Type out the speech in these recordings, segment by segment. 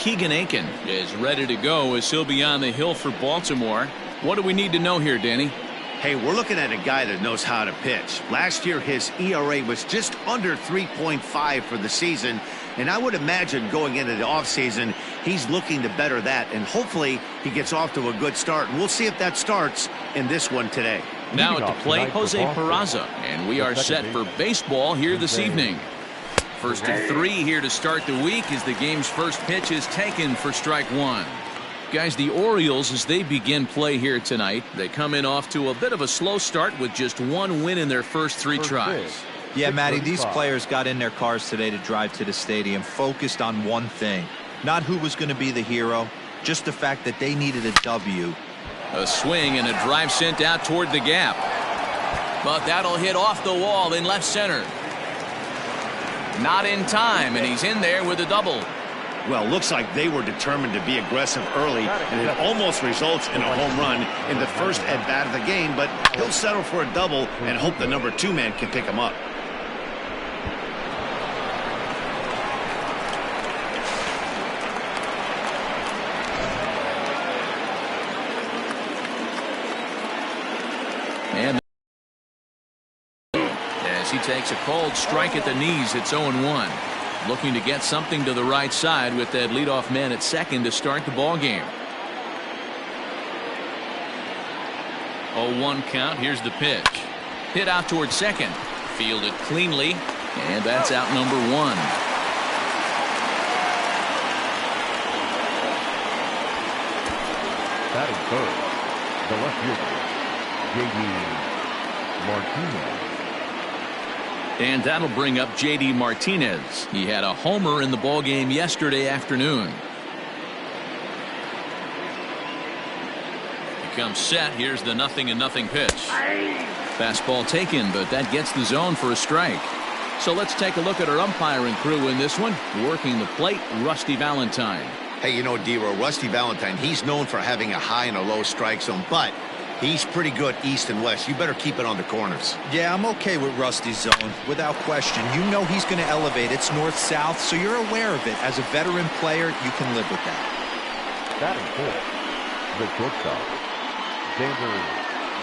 Keegan Akin is ready to go as he'll be on the hill for Baltimore. What do we need to know here, Danny? Hey, we're looking at a guy that knows how to pitch. Last year, his ERA was just under 3.5 for the season. And I would imagine going into the offseason, he's looking to better that. And hopefully he gets off to a good start. And we'll see if that starts in this one today. Now at the plate, Jose Peraza. And we are set for baseball here this evening. First and 3 here to start the week as the game's first pitch is taken for strike 1. Guys, the Orioles, as they begin play here tonight, they come in off to a bit of a slow start with just 1 win in their first 3 tries. Yeah, Matty, these players got in their cars today to drive to the stadium focused on one thing. Not who was going to be the hero, just the fact that they needed a W. A swing and a drive sent out toward the gap. But that'll hit off the wall in left center. Not in time, and he's in there with a double. Well, looks like they were determined to be aggressive early, and it almost results in a home run in the first at-bat of the game, but he'll settle for a double and hope the number 2 man can pick him up. And as he takes a cold strike at the knees, it's 0-1. Looking to get something to the right side with that leadoff man at second to start the ball game. 0-1 count. Here's the pitch. Hit out toward second. Fielded cleanly, and that's out number 1. Batting third, the left fielder, J.D. Martinez. And that'll bring up J.D. Martinez. He had a homer in the ball game yesterday afternoon. He comes set. Here's the 0-0 pitch. Fastball taken, but that gets the zone for a strike. So let's take a look at our umpiring crew in this one. Working the plate, Rusty Valentine. Hey, you know, D-Row, Rusty Valentine, he's known for having a high and a low strike zone, but he's pretty good east and west. You better keep it on the corners. Yeah, I'm okay with Rusty's zone, without question. You know he's going to elevate. It's north-south, so you're aware of it. As a veteran player, you can live with that. Batting fourth, the shortstop, Xander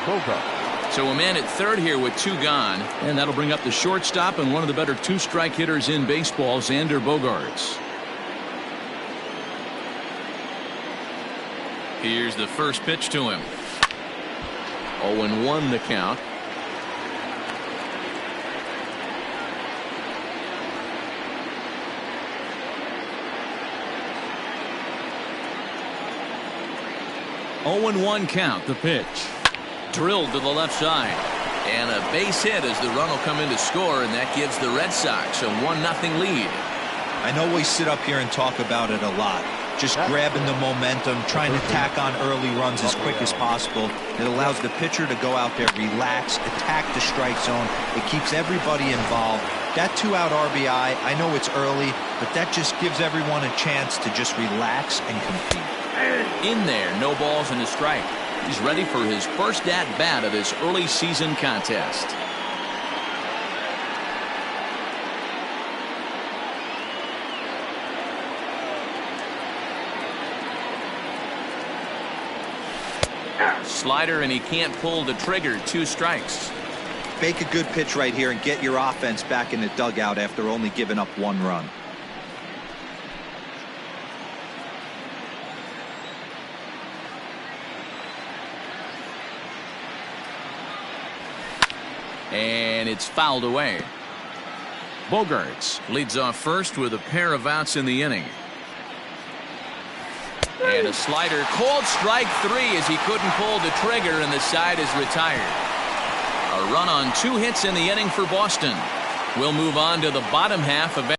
Bogaerts. So a man at third here with 2 gone, and that'll bring up the shortstop and one of the better 2-strike hitters in baseball, Xander Bogaerts. Here's the first pitch to him. 0-1 the count. (0-1) count. The pitch drilled to the left side, and a base hit as the run will come in to score, and that gives the Red Sox a 1-0 lead. I know we sit up here and talk about it a lot. Just grabbing the momentum, trying to tack on early runs as quick as possible. It allows the pitcher to go out there, relax, attack the strike zone. It keeps everybody involved. That 2-out RBI, I know it's early, but that just gives everyone a chance to just relax and compete. In there, no balls and a strike. He's ready for his first at-bat of this early season contest. Slider, and he can't pull the trigger. 2 strikes. Make a good pitch right here and get your offense back in the dugout after only giving up 1 run. And it's fouled away. Bogaerts leads off first with a pair of outs in the inning. And a slider, called strike 3 as he couldn't pull the trigger, and the side is retired. A run on 2 hits in the inning for Boston. We'll move on to the bottom half of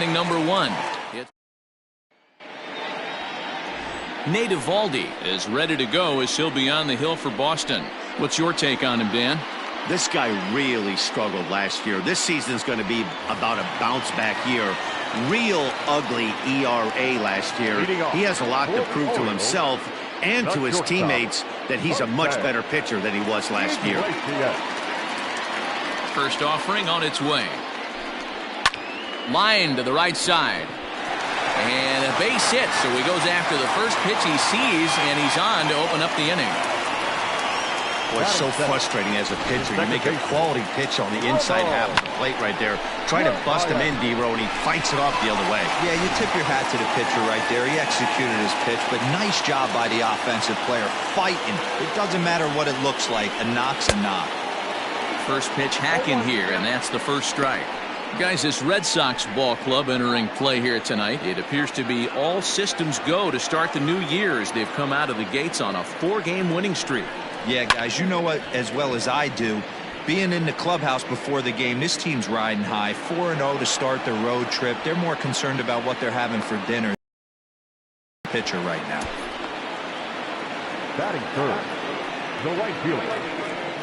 inning number 1. Nate Eovaldi is ready to go as he'll be on the hill for Boston. What's your take on him, Dan? This guy really struggled last year. This season's going to be about a bounce-back year. Real ugly ERA last year. He has a lot to prove to himself and to his teammates that he's a much better pitcher than he was last year. First offering on its way. Line to the right side. And a base hit, so he goes after the first pitch he sees, and he's on to open up the inning. Boy, it's so frustrating as a pitcher. You make a quality pitch on the inside half of the plate right there. Try to bust him in, D-Row, and he fights it off the other way. Yeah, you tip your hat to the pitcher right there. He executed his pitch, but nice job by the offensive player. Fighting. It doesn't matter what it looks like. A knock's a knock. First pitch hacking here, and that's the first strike. Guys, this Red Sox ball club entering play here tonight. It appears to be all systems go to start the new year as they've come out of the gates on a 4-game winning streak. Yeah, guys, you know what as well as I do. Being in the clubhouse before the game, this team's riding high. 4-0 to start the road trip. They're more concerned about what they're having for dinner. Pitcher right now. Batting third, the right fielder,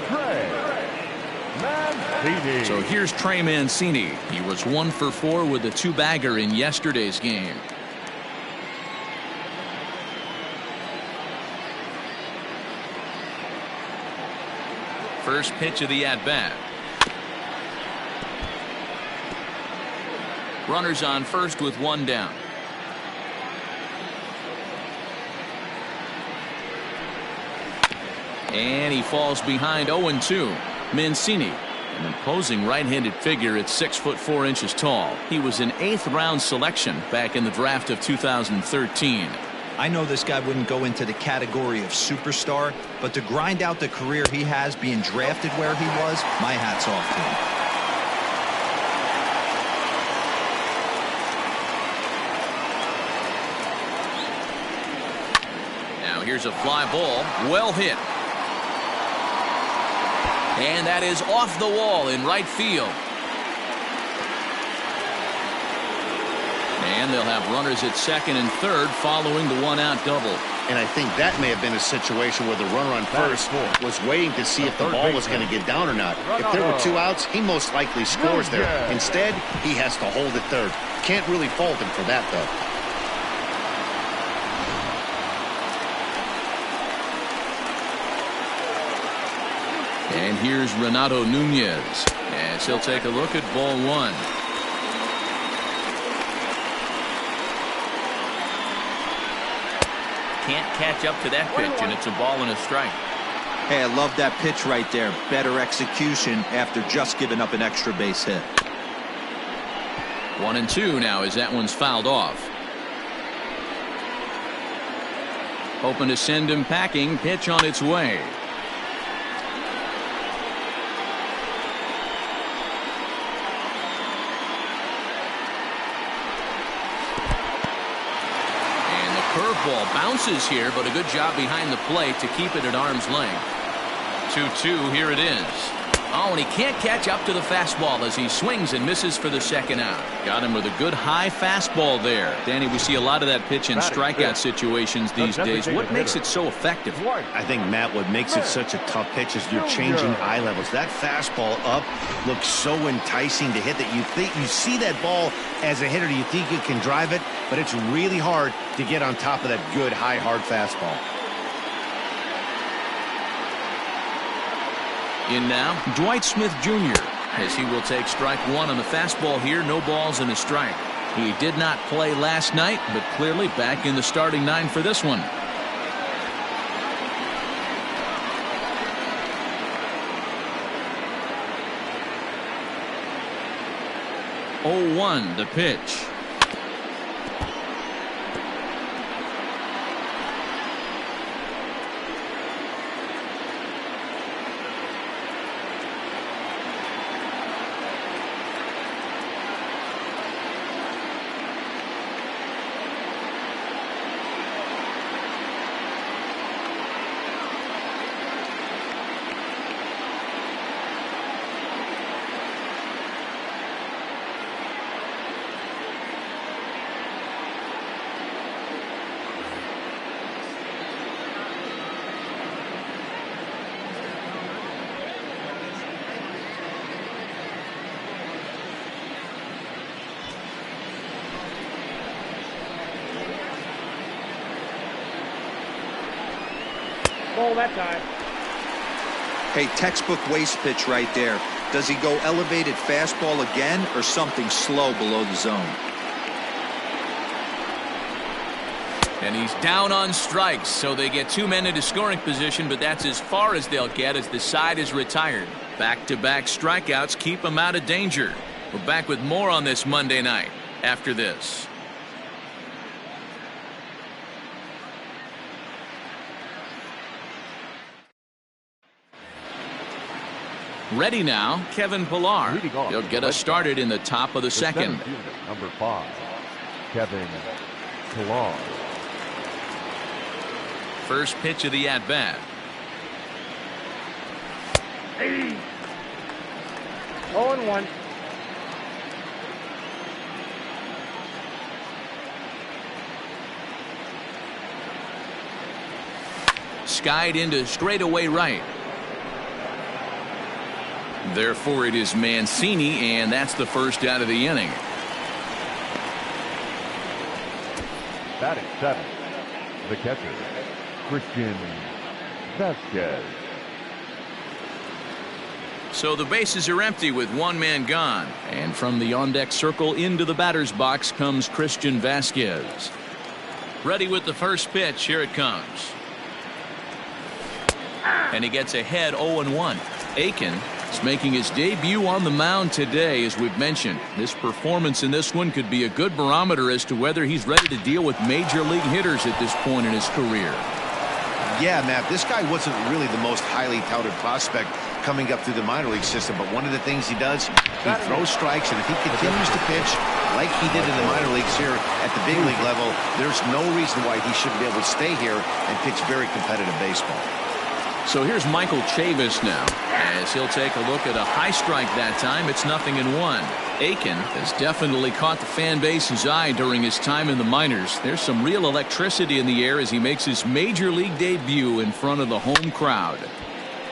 Trey Mancini. So here's Trey Mancini. He was 1 for 4 with a 2-bagger in yesterday's game. First pitch of the at-bat. Runners on first with 1 down. And he falls behind 0-2. Mancini, an imposing right-handed figure at 6'4" tall. He was an 8th round selection back in the draft of 2013. I know this guy wouldn't go into the category of superstar, but to grind out the career he has being drafted where he was, my hat's off to him. Now here's a fly ball, well hit. And that is off the wall in right field. And they'll have runners at second and third following the 1-out double. And I think that may have been a situation where the runner on first was waiting to see if the ball was going to get down or not. If there were 2 outs, he most likely scores there. Instead, he has to hold it third. Can't really fault him for that, though. And here's Renato Nunez as he'll take a look at ball 1. Can't catch up to that pitch, and it's a ball and a strike. Hey, I love that pitch right there. Better execution after just giving up an extra base hit. 1-2 now as that one's fouled off. Hoping to send him packing. Pitch on its way. Curveball bounces here, but a good job behind the plate to keep it at arm's length. 2-2, here it is. Oh, and he can't catch up to the fastball as he swings and misses for the second out. Got him with a good high fastball there. Danny, we see a lot of that pitch in strikeout situations these days. What makes it so effective? I think, Matt, what makes it such a tough pitch is you're changing eye levels. That fastball up looks so enticing to hit that you see that ball as a hitter, you think you can drive it, but it's really hard to get on top of that good high hard fastball. In now, Dwight Smith Jr. as he will take strike 1 on the fastball here. No balls and a strike. He did not play last night, but clearly back in the starting 9 for this one. Oh, 1 the pitch. ball that time. Hey, textbook waste pitch right there. Does he go elevated fastball again or something slow below the zone? And he's down on strikes, so they get 2 men into scoring position, but that's as far as they'll get as the side is retired. Back-to-back strikeouts keep them out of danger. We're back with more on this Monday night after this. Ready now, Kevin Pillar. He'll get us started in the top of the second. Number 5, Kevin Pillar. First pitch of the at-bat. 0-1. Skied into straightaway right. Therefore, it is Mancini, and that's the first out of the inning. Batting 7, the catcher, Christian Vasquez. So the bases are empty with 1 man gone. And from the on-deck circle into the batter's box comes Christian Vasquez. Ready with the first pitch. Here it comes. And he gets ahead 0-1. Aiken is making his debut on the mound today, as we've mentioned. This performance in this one could be a good barometer as to whether he's ready to deal with major league hitters at this point in his career. Yeah, Matt, this guy wasn't really the most highly touted prospect coming up through the minor league system, but one of the things he does, he throws strikes, and if he continues to pitch like he did in the minor leagues here at the big league level, there's no reason why he shouldn't be able to stay here and pitch very competitive baseball. So here's Michael Chavis now, as he'll take a look at a high strike that time. It's 0-1. Aiken has definitely caught the fan base's eye during his time in the minors. There's some real electricity in the air as he makes his major league debut in front of the home crowd.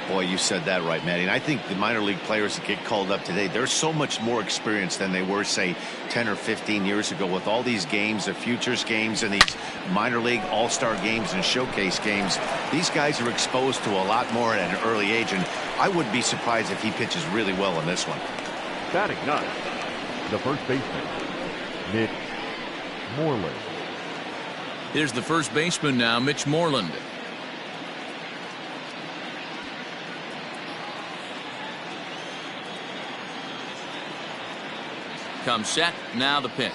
Boy, you said that right, Matty. And I think the minor league players that get called up today, they're so much more experienced than they were, say, 10 or 15 years ago with all these games, the futures games and these minor league all-star games and showcase games. These guys are exposed to a lot more at an early age, and I wouldn't be surprised if he pitches really well in this one. Batting 9, the first baseman, Mitch Moreland. Here's the first baseman now, Mitch Moreland. Comes set, now the pitch.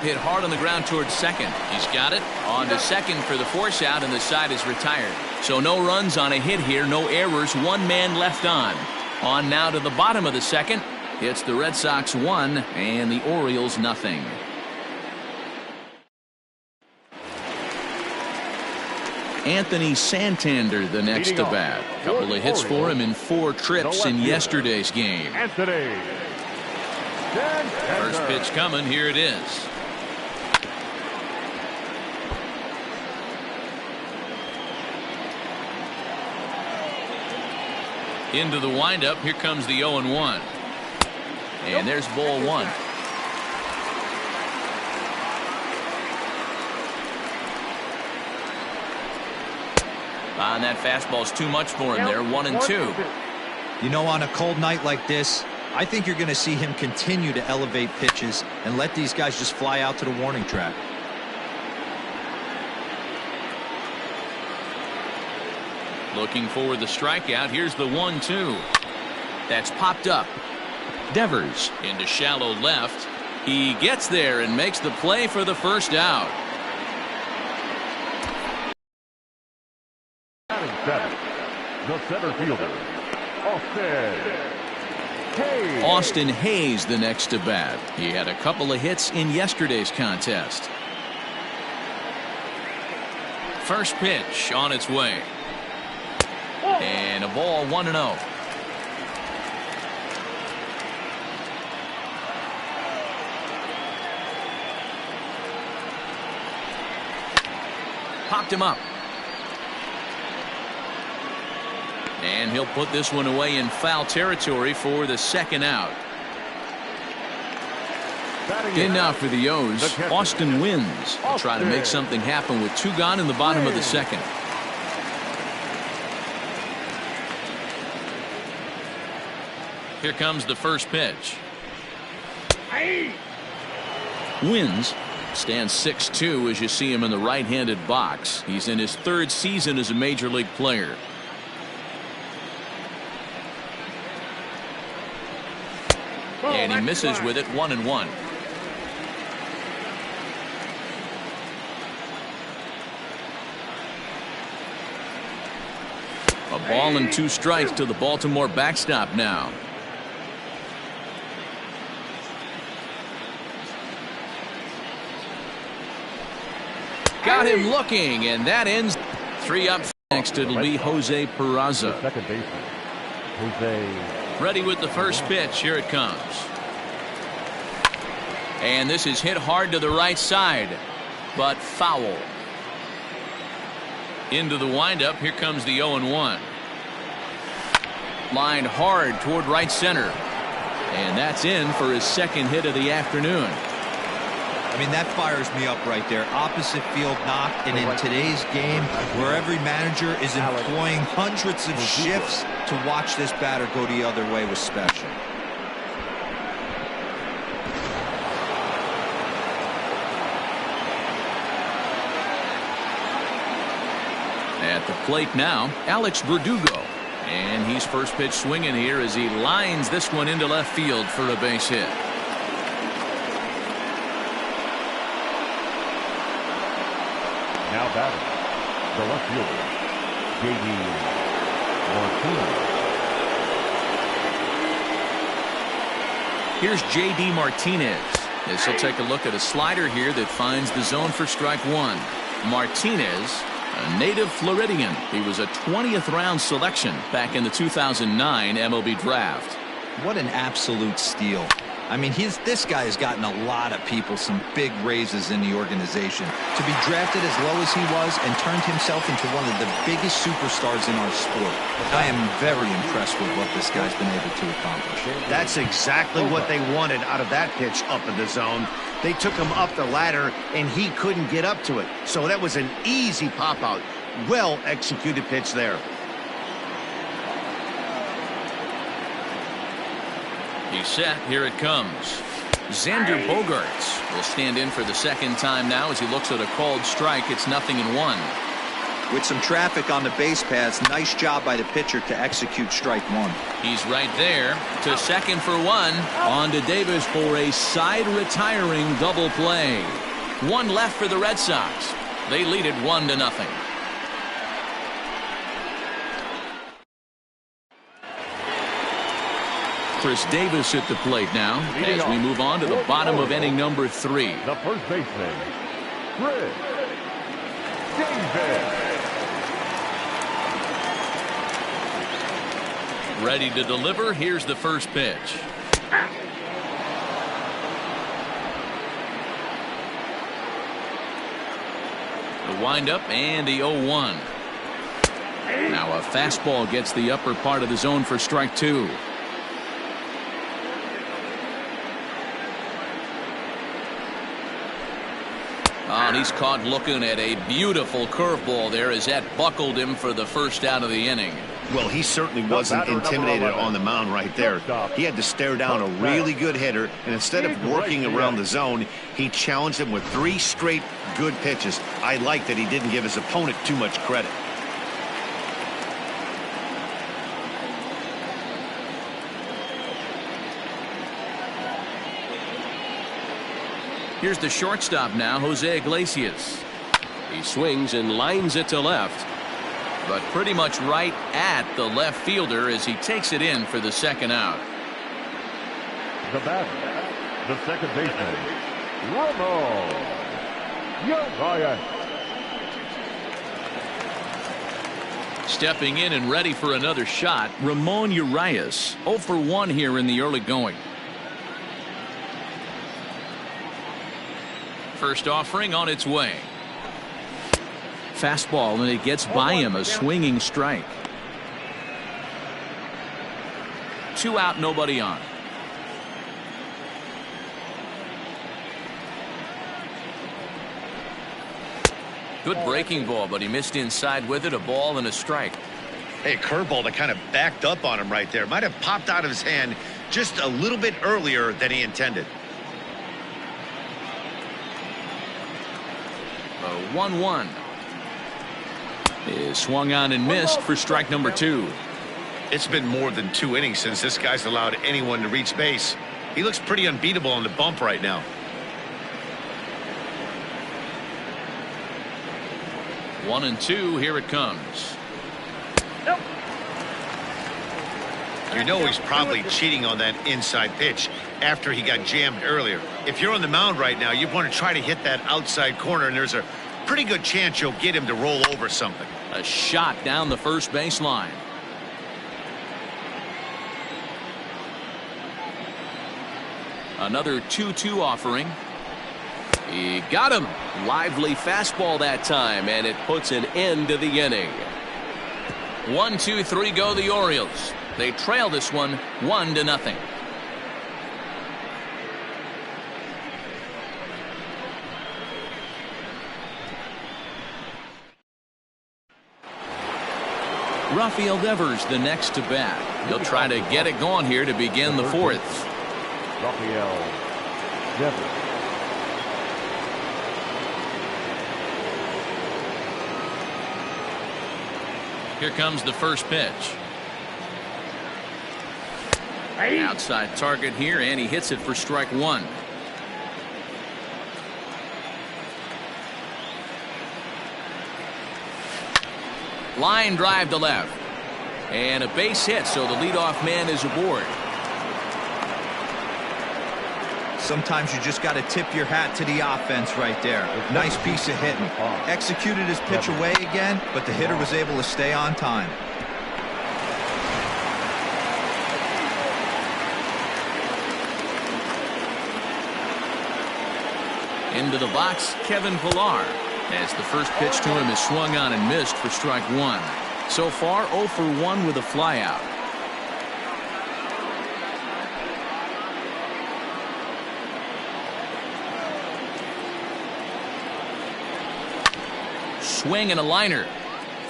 Hit hard on the ground towards second. He's got it. On to second for the force out, and the side is retired. So no runs on a hit here, no errors, 1 man left on. On now to the bottom of the second. It's the Red Sox 1 and the Orioles nothing. Anthony Santander the next to bat. Couple of hits for him in 4 trips in yesterday's game. First pitch coming. Here it is. Into the windup. Here comes the 0-1. And there's ball 1. And that fastball's too much for him there. 1-2. You know, on a cold night like this, I think you're going to see him continue to elevate pitches and let these guys just fly out to the warning track. Looking for the strikeout. Here's the 1-2. That's popped up. Devers into shallow left. He gets there and makes the play for the first out. The center fielder, Austin Hayes the next to bat. He had a couple of hits in yesterday's contest. First pitch on its way. And a ball 1-0. Popped him up. And he'll put this one away in foul territory for the second out. In now for the O's, Austin Wynns will try to make something happen with 2 gone in the bottom of the second. Here comes the first pitch. Wynns stands 6'2" as you see him in the right-handed box. He's in his 3rd season as a major league player. And he misses with it, 1-1. A ball and 2 strikes to the Baltimore backstop now. Got him looking, and that ends. 3 up. Next it'll be Jose Peraza. Second baseman, Jose. Ready with the first pitch. Here it comes. And this is hit hard to the right side, but foul. Into the windup. Here comes the 0-1. Lined hard toward right center. And that's in for his second hit of the afternoon. I mean, that fires me up right there. Opposite field knock, and in today's game, where every manager is employing hundreds of shifts to watch this batter go the other way was special. At the plate now, Alex Verdugo. And he's first pitch swinging here as he lines this one into left field for a base hit. Now batting, the left fielder, J.D. Martinez. Here's J.D. Martinez as he'll take a look at a slider here that finds the zone for strike 1. Martinez, a native Floridian. He was a 20th round selection back in the 2009 MLB draft. What an absolute steal. I mean, this guy has gotten a lot of people some big raises in the organization. To be drafted as low as he was and turned himself into one of the biggest superstars in our sport. I am very impressed with what this guy's been able to accomplish. That's exactly what they wanted out of that pitch up in the zone. They took him up the ladder, and he couldn't get up to it. So that was an easy pop-out. Well-executed pitch there. He's set. Here it comes. Xander Bogaerts will stand in for the second time now as he looks at a called strike. It's 0-1. With some traffic on the base paths, nice job by the pitcher to execute strike 1. He's right there to second for 1. On to Davis for a side retiring double play. 1 left for the Red Sox. They lead it 1-0. Chris Davis at the plate now as we move on to the bottom of inning number 3. The first baseman, Chris Davis. Ready to deliver. Here's the first pitch. The windup and the 0-1. Now a fastball gets the upper part of the zone for strike 2. Oh, and he's caught looking at a beautiful curveball there as that buckled him for the first out of the inning. Well, he certainly wasn't intimidated on the mound right there. He had to stare down a really good hitter, and instead of working around the zone, he challenged him with 3 straight good pitches. I like that he didn't give his opponent too much credit. Here's the shortstop now, Jose Iglesias. He swings and lines it to left, but pretty much right at the left fielder as he takes it in for the second out. The batter, the second baseman, Ramon Urias. Stepping in and ready for another shot, Ramon Urias. 0 for 1 here in the early going. First offering on its way. Fastball, and it gets by him, a swinging strike. 2 out, nobody on. Good breaking ball, but he missed inside with it. A ball and a strike. Hey, curveball that kind of backed up on him right there. Might have popped out of his hand just a little bit earlier than he intended. 1-1 is swung on and missed for strike number 2. It's been more than 2 innings since this guy's allowed anyone to reach base. He looks pretty unbeatable on the bump right now. 1-2, here it comes. You know he's probably cheating on that inside pitch after he got jammed earlier. If you're on the mound right now, you want to try to hit that outside corner, and there's a pretty good chance you'll get him to roll over something. A shot down the first baseline. Another 2-2 offering. He got him. Lively fastball that time, and it puts an end to the inning. 1-2-3 go the Orioles. They trail this one 1-0. Rafael Devers the next to bat. He'll try to get it going here to begin the 4th. Rafael Devers. Here comes the first pitch. Outside target here, and he hits it for strike 1. Line drive to left. And a base hit, so the leadoff man is aboard. Sometimes you just got to tip your hat to the offense right there. Nice piece of hitting. Executed his pitch away again, but the hitter was able to stay on time. Into the box, Kevin Pillar, as the first pitch to him is swung on and missed for strike 1. So far 0 for 1 with a flyout. Swing and a liner.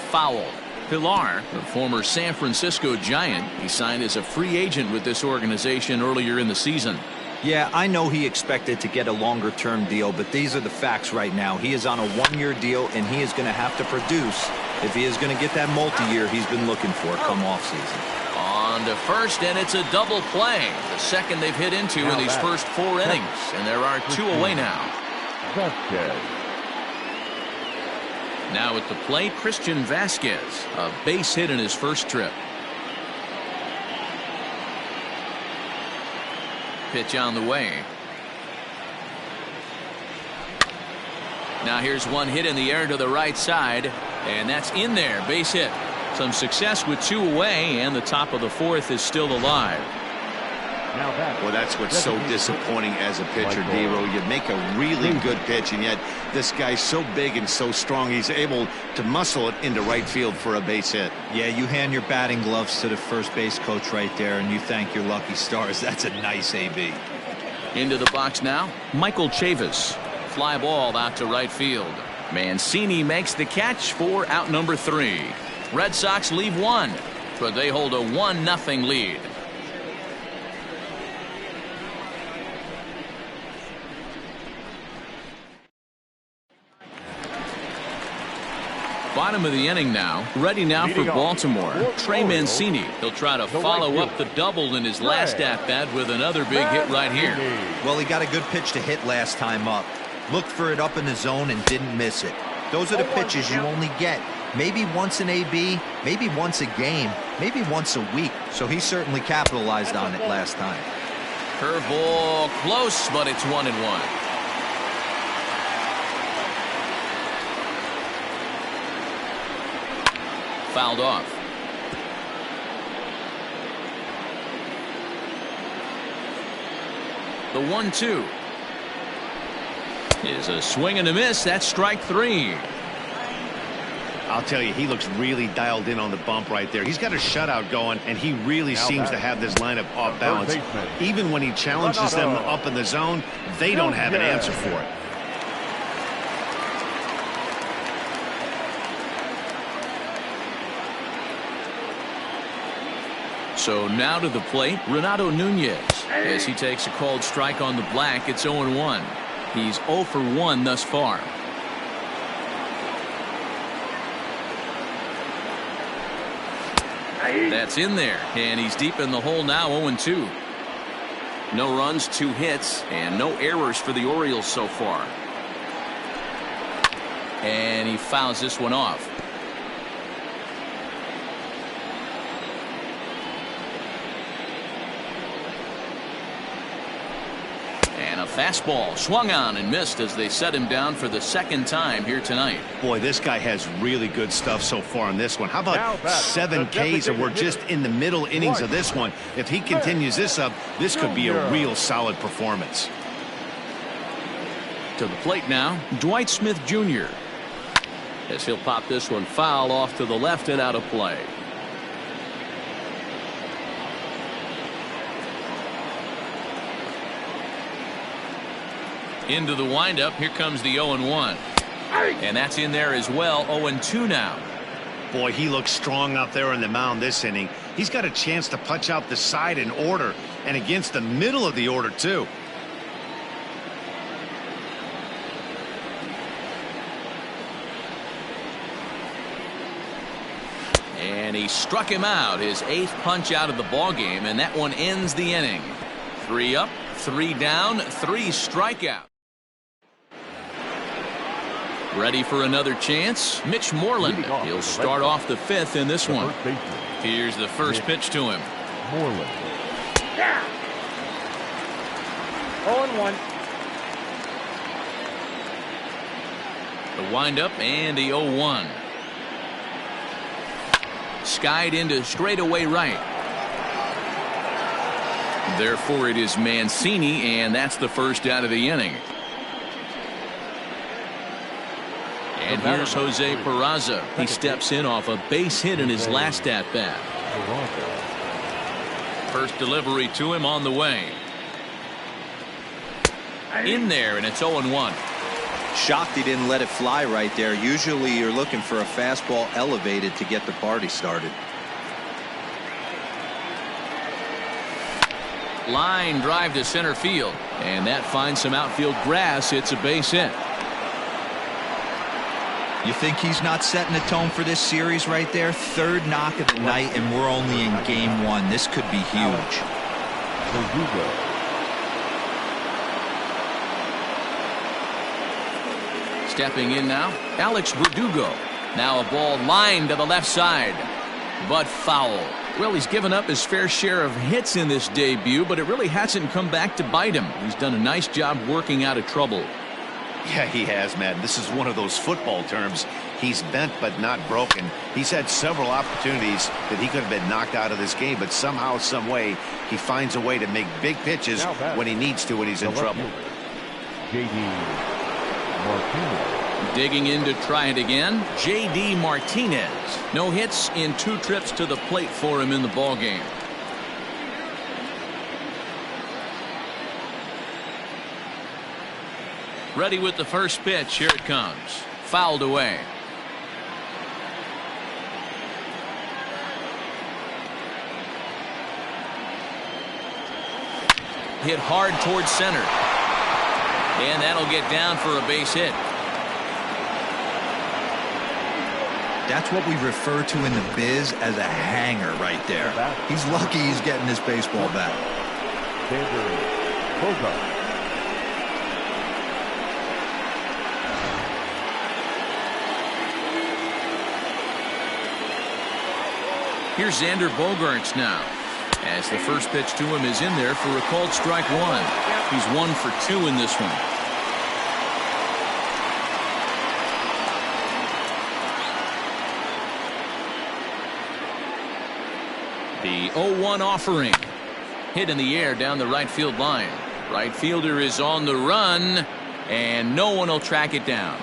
Foul. Pillar, the former San Francisco Giant, he signed as a free agent with this organization earlier in the season. Yeah, I know he expected to get a longer-term deal, but these are the facts right now. He is on a 1-year deal, and he is going to have to produce if he is going to get that multi-year he's been looking for come offseason. On to first, and it's a double play. The second they've hit into in these first 4 innings, and there are 2 away now. Now at the plate, Christian Vasquez, a base hit in his first trip. Pitch on the way. Now here's one hit in the air to the right side, and that's in there. Base hit. Some success with 2 away, and the top of the 4th is still alive. Well, that's what's so disappointing as a pitcher, Dero. You make a really good pitch, and yet this guy's so big and so strong, he's able to muscle it into right field for a base hit. Yeah, you hand your batting gloves to the first base coach right there, and you thank your lucky stars. That's a nice AB. Into the box now, Michael Chavis. Fly ball out to right field. Mancini makes the catch for out number 3. Red Sox leave 1, but they hold a 1-0 lead. Bottom of the inning now. Ready now for Baltimore. Trey Mancini. He'll try to follow up the double in his last at-bat with another big hit right here. Well, he got a good pitch to hit last time up. Looked for it up in the zone and didn't miss it. Those are the pitches you only get maybe once an AB, maybe once a game, maybe once a week. So he certainly capitalized on it last time. Curveball close, but it's 1-1. Fouled off. The 1-2 is a swing and a miss. That's strike 3. I'll tell you, he looks really dialed in on the bump right there. He's got a shutout going, and he really seems to have this lineup off balance. Even when he challenges them up in the zone, they don't have an answer for it. So now to the plate, Renato Nunez. As he takes a called strike on the black, it's 0-1. He's 0 for 1 thus far. That's in there, and he's deep in the hole now, 0-2. No runs, 2 hits, and no errors for the Orioles so far. And he fouls this one off. And a fastball swung on and missed as they set him down for the second time here tonight. Boy, this guy has really good stuff so far in this one. How about 7 Ks, and we're just in the middle innings of this one. If he continues this up, this could be a real solid performance. To the plate now, Dwight Smith Jr. as he'll pop this one foul off to the left and out of play. Into the windup, here comes the 0-1. And that's in there as well, 0-2 now. Boy, he looks strong out there on the mound this inning. He's got a chance to punch out the side in order, and against the middle of the order, too. And he struck him out, his 8th punch out of the ball game, and that one ends the inning. 3 up, 3 down, 3 strikeouts. Ready for another chance? Mitch Moreland. He'll start off the 5th in this one. Here's the first pitch to him. Moreland. 0-1. The windup and the 0-1. Skied into straightaway right. Therefore, it is Mancini, and that's the first out of the inning. And here's Jose Peraza. He steps in off a base hit in his last at-bat. First delivery to him on the way. In there, and it's 0-1. Shocked he didn't let it fly right there. Usually you're looking for a fastball elevated to get the party started. Line drive to center field, and that finds some outfield grass. It's a base hit. You think he's not setting the tone for this series right there? 3rd knock of the night, and we're only in game 1. This could be huge. Stepping in now, Alex Verdugo. Now a ball lined to the left side, but foul. Well, he's given up his fair share of hits in this debut, but it really hasn't come back to bite him. He's done a nice job working out of trouble. Yeah, he has, Matt. This is one of those football terms. He's bent but not broken. He's had several opportunities that he could have been knocked out of this game, but somehow, some way, he finds a way to make big pitches when he needs to when he's in trouble. J.D. Martinez. Digging in to try it again, J.D. Martinez. No hits in 2 trips to the plate for him in the ballgame. Ready with the first pitch. Here it comes. Fouled away. Hit hard towards center. And that'll get down for a base hit. That's what we refer to in the biz as a hanger right there. He's lucky he's getting this baseball back. Here's Xander Bogaerts now, as the first pitch to him is in there for a called strike 1. He's 1 for 2 in this one. The 0-1 offering. Hit in the air down the right field line. Right fielder is on the run, and no one will track it down.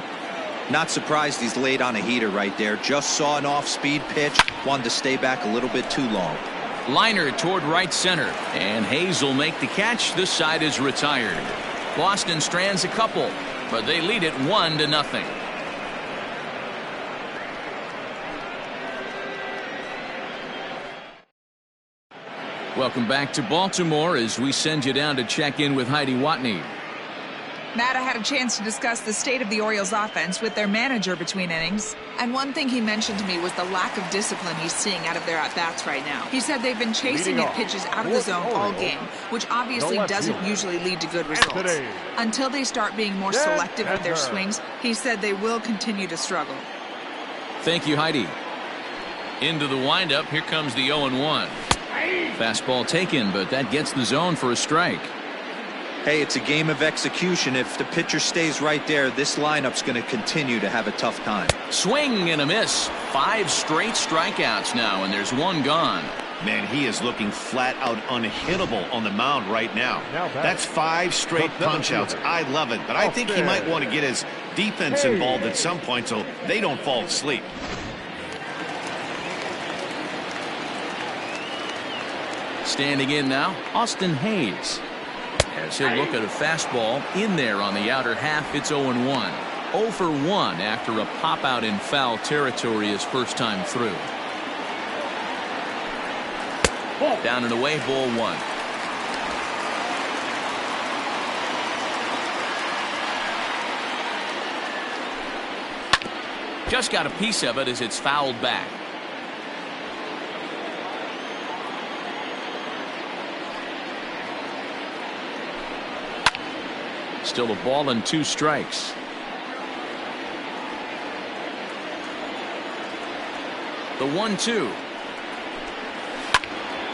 Not surprised he's laid on a heater right there. Just saw an off-speed pitch. Wanted to stay back a little bit too long. Liner toward right center. And Hayes will make the catch. This side is retired. Boston strands a couple, but they lead it 1-0. Welcome back to Baltimore as we send you down to check in with Heidi Watney. Matt, I had a chance to discuss the state of the Orioles offense with their manager between innings. And one thing he mentioned to me was the lack of discipline he's seeing out of their at-bats right now. He said they've been chasing at pitches out of the zone all game, which obviously doesn't usually lead to good results. Until they start being more selective with their swings, he said they will continue to struggle. Thank you, Heidi. Into the windup. Here comes the 0-1. Fastball taken, but that gets the zone for a strike. Hey, it's a game of execution. If the pitcher stays right there, this lineup's going to continue to have a tough time. Swing and a miss. 5 straight strikeouts now, and there's 1 gone. Man, he is looking flat out unhittable on the mound right now. That's 5 straight punch-outs. I love it, but I think he might want to get his defense involved at some point so they don't fall asleep. Standing in now, Austin Hayes. As he'll look at a fastball in there on the outer half, it's 0-1. 0 for 1 after a pop-out in foul territory his first time through. Down and away, ball 1. Just got a piece of it as it's fouled back. Still a ball and 2 strikes. The 1-2.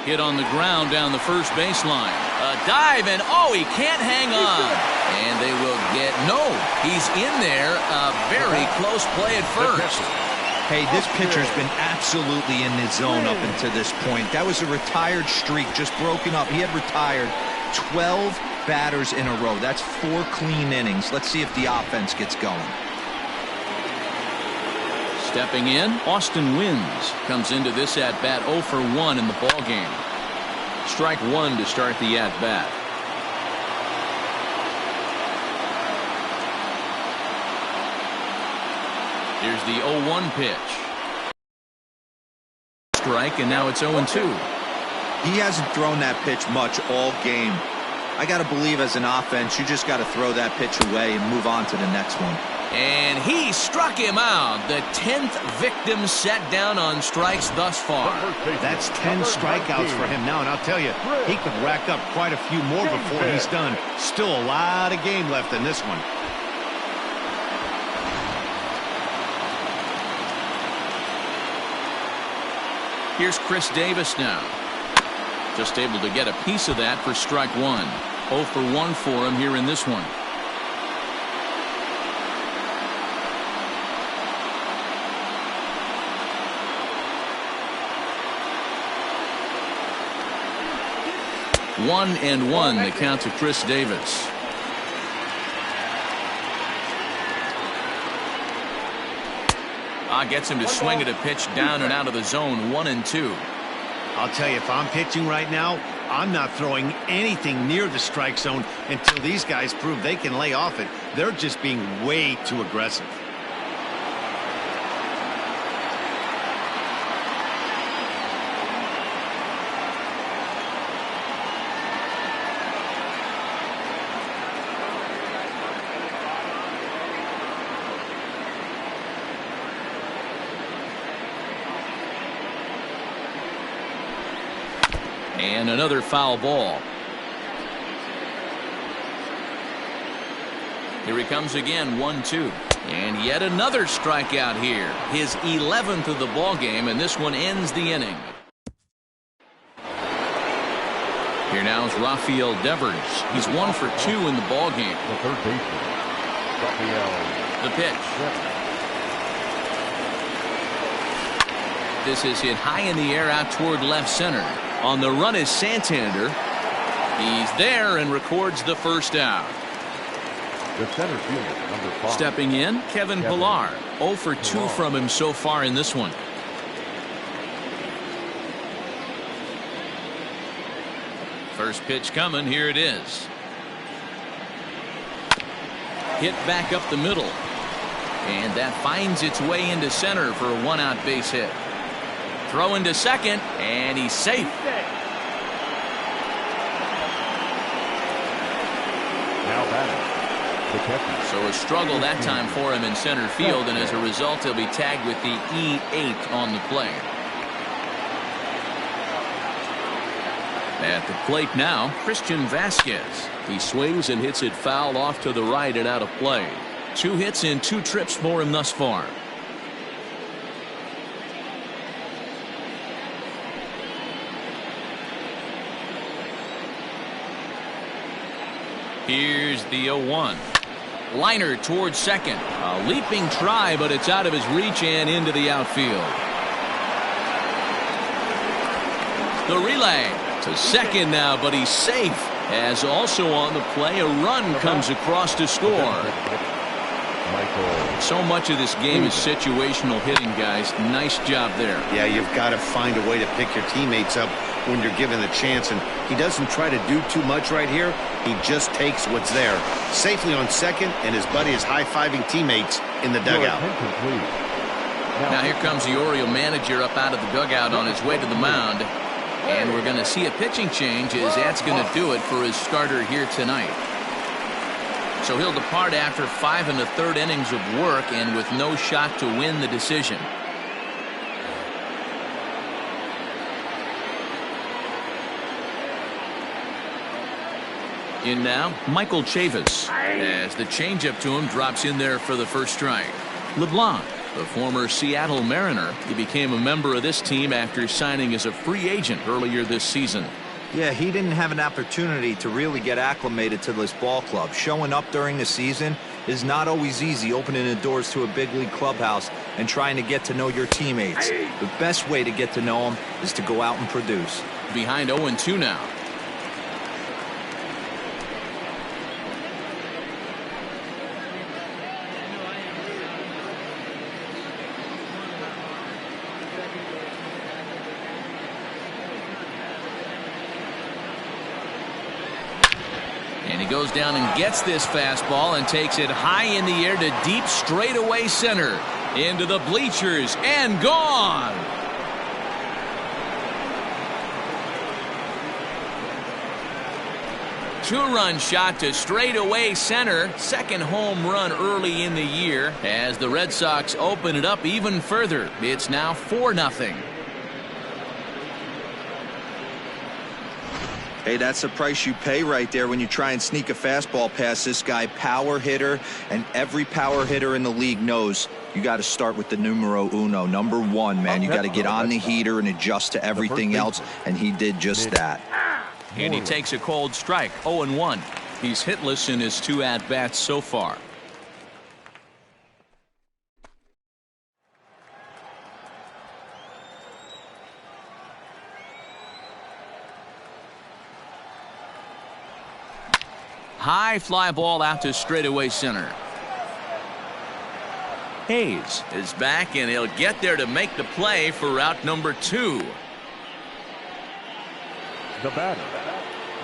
Hit on the ground down the first baseline. A dive, and oh, he can't hang on. And they will get, no, he's in there. A very close play at first. Hey, this pitcher's been absolutely in his zone up until this point. That was a retired streak, just broken up. He had retired 12 batters in a row. That's 4 clean innings. Let's see if the offense gets going. Stepping in, Austin Wynns comes into this at-bat 0 for 1 in the ballgame. Strike 1 to start the at-bat. Here's the 0-1 pitch. Strike, and now it's 0-2. He hasn't thrown that pitch much all game. I got to believe as an offense, you just got to throw that pitch away and move on to the next one. And he struck him out. The 10th victim set down on strikes thus far. That's 10 strikeouts for him now, and I'll tell you, he could rack up quite a few more before he's done. Still a lot of game left in this one. Here's Chris Davis now. Just able to get a piece of that for strike 1. 0 for 1 for him here in this one. One and 1 the count to Chris Davis. Gets him to swing at a pitch down and out of the zone. 1-2. I'll tell you, if I'm pitching right now, I'm not throwing anything near the strike zone until these guys prove they can lay off it. They're just being way too aggressive. And another foul ball. Here he comes again, 1-2. And yet another strikeout here. His 11th of the ball game, and this one ends the inning. Here now is Rafael Devers. He's 1 for 2 in the ball game. The third baseman, Rafael. The pitch. This is hit high in the air out toward left center. On the run is Santander. He's there and records the first out. The center fielder, number 5. Stepping in, Kevin Pillar. 0 for 2 from him so far in this one. First pitch coming. Here it is. Hit back up the middle. And that finds its way into center for a 1-out base hit. Throw into second, and he's safe. Now batting, Beckett. So a struggle that time for him in center field, and as a result, he'll be tagged with the E8 on the play. At the plate now, Christian Vasquez. He swings and hits it foul off to the right and out of play. 2 hits in 2 trips for him thus far. Here's the 0-1. Liner towards second. A leaping try, but it's out of his reach and into the outfield. The relay to second now, but he's safe. As also on the play, a run comes across to score. So much of this game is situational hitting, guys. Nice job there. Yeah, you've got to find a way to pick your teammates up when you're given the chance, and he doesn't try to do too much right here. He just takes what's there. Safely on second, and his buddy is high-fiving teammates in the dugout. Now here comes the Oriole manager up out of the dugout on his way to the mound. And we're going to see a pitching change as that's going to do it for his starter here tonight. So he'll depart after 5 1/3 innings of work and with no shot to win the decision. In now, Michael Chavis, as the changeup to him drops in there for the first strike. LeBlanc, the former Seattle Mariner, he became a member of this team after signing as a free agent earlier this season. Yeah, he didn't have an opportunity to really get acclimated to this ball club. Showing up during the season is not always easy, opening the doors to a big league clubhouse and trying to get to know your teammates. The best way to get to know them is to go out and produce. Behind 0-2 now. And he goes down and gets this fastball and takes it high in the air to deep straightaway center. Into the bleachers and gone. Two-run shot to straightaway center. Second home run early in the year as the Red Sox open it up even further. It's now 4-0. Hey, that's the price you pay right there when you try and sneak a fastball past this guy. Power hitter, and every power hitter in the league knows you got to start with the numero uno, number 1, man. You got to get on the heater and adjust to everything else, and he did just that. And he takes a cold strike, 0-1. He's hitless in his 2 at-bats so far. High fly ball out to straightaway center. Hayes is back, and he'll get there to make the play for route number 2. The batter,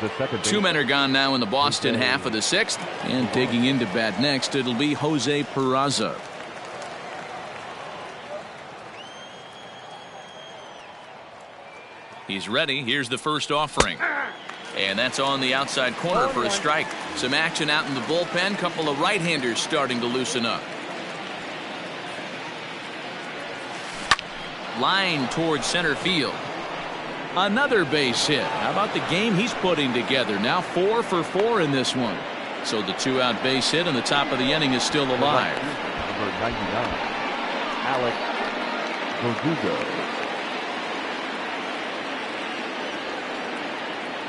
the second 2 men are gone now in the Boston half of the 6th. And digging into bat next, it'll be Jose Peraza. He's ready. Here's the first offering. And that's on the outside corner for a strike. Some action out in the bullpen. Couple of right-handers starting to loosen up. Line towards center field. Another base hit. How about the game he's putting together? Now 4 for 4 in this one. So the 2-out base hit on the top of the inning is still alive. Number 99, Alex Verdugo.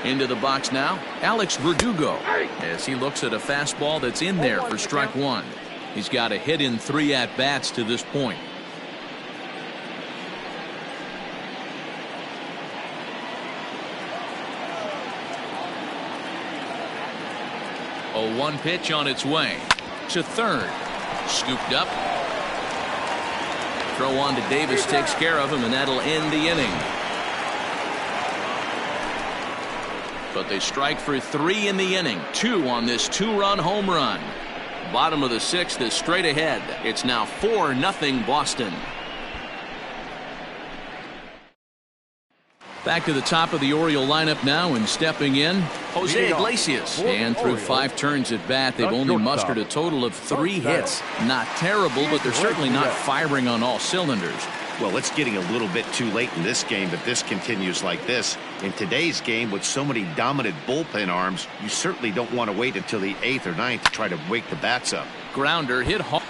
Into the box now, Alex Verdugo, as he looks at a fastball that's in there for strike 1. He's got a hit in 3 at-bats to this point. A 1 pitch on its way. to third. Scooped up. Throw on to Davis takes care of him, and that'll end the inning. But they strike for 3 in the inning. 2 on this 2-run home run. Bottom of the 6th is straight ahead. It's now 4-0 Boston. Back to the top of the Oriole lineup now, and stepping in, Jose Iglesias. And through 5 turns at bat, they've only mustered a total of 3 hits. Not terrible, but they're certainly not firing on all cylinders. Well, it's getting a little bit too late in this game if this continues like this. In today's game, with so many dominant bullpen arms, you certainly don't want to wait until the 8th or 9th to try to wake the bats up. Grounder hit hard.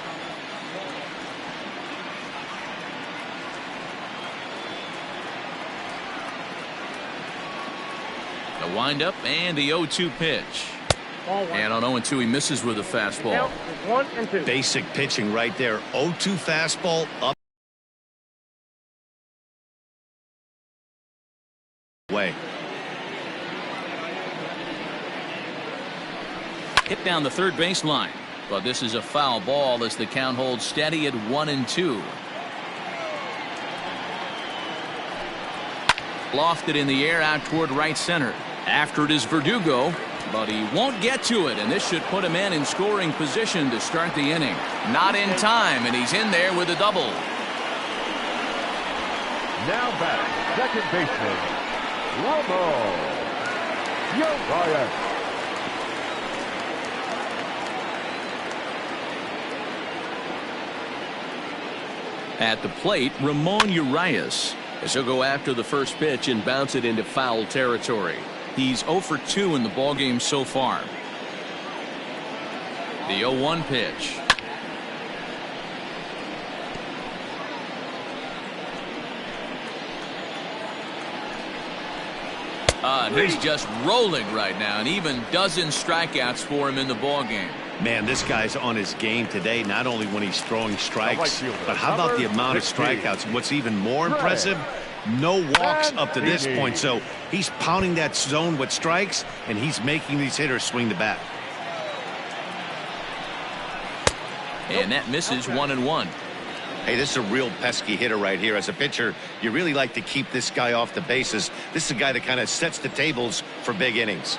The windup and the 0-2 pitch. And on 0-2, he misses with a fastball. 1-2. Basic pitching right there. 0-2 fastball up. Way. Hit down the third baseline, but this is a foul ball as the count holds steady at 1-2. Lofted in the air out toward right center. After it is Verdugo, but he won't get to it, and this should put him in scoring position to start the inning. Not in time, and he's in there with a double. Now back, second baseman, Ramon Urias. At the plate, Ramon Urias, as he'll go after the first pitch and bounce it into foul territory. He's 0 for 2 in the ballgame so far. The 0-1 pitch. And he's just rolling right now, and even dozen strikeouts for him in the ballgame. Man, this guy's on his game today, not only when he's throwing strikes, but how about the amount of strikeouts? What's even more impressive, no walks up to this point. So he's pounding that zone with strikes, and he's making these hitters swing the bat. And that misses 1-1. Hey, this is a real pesky hitter right here. As a pitcher, you really like to keep this guy off the bases. This is a guy that kind of sets the tables for big innings.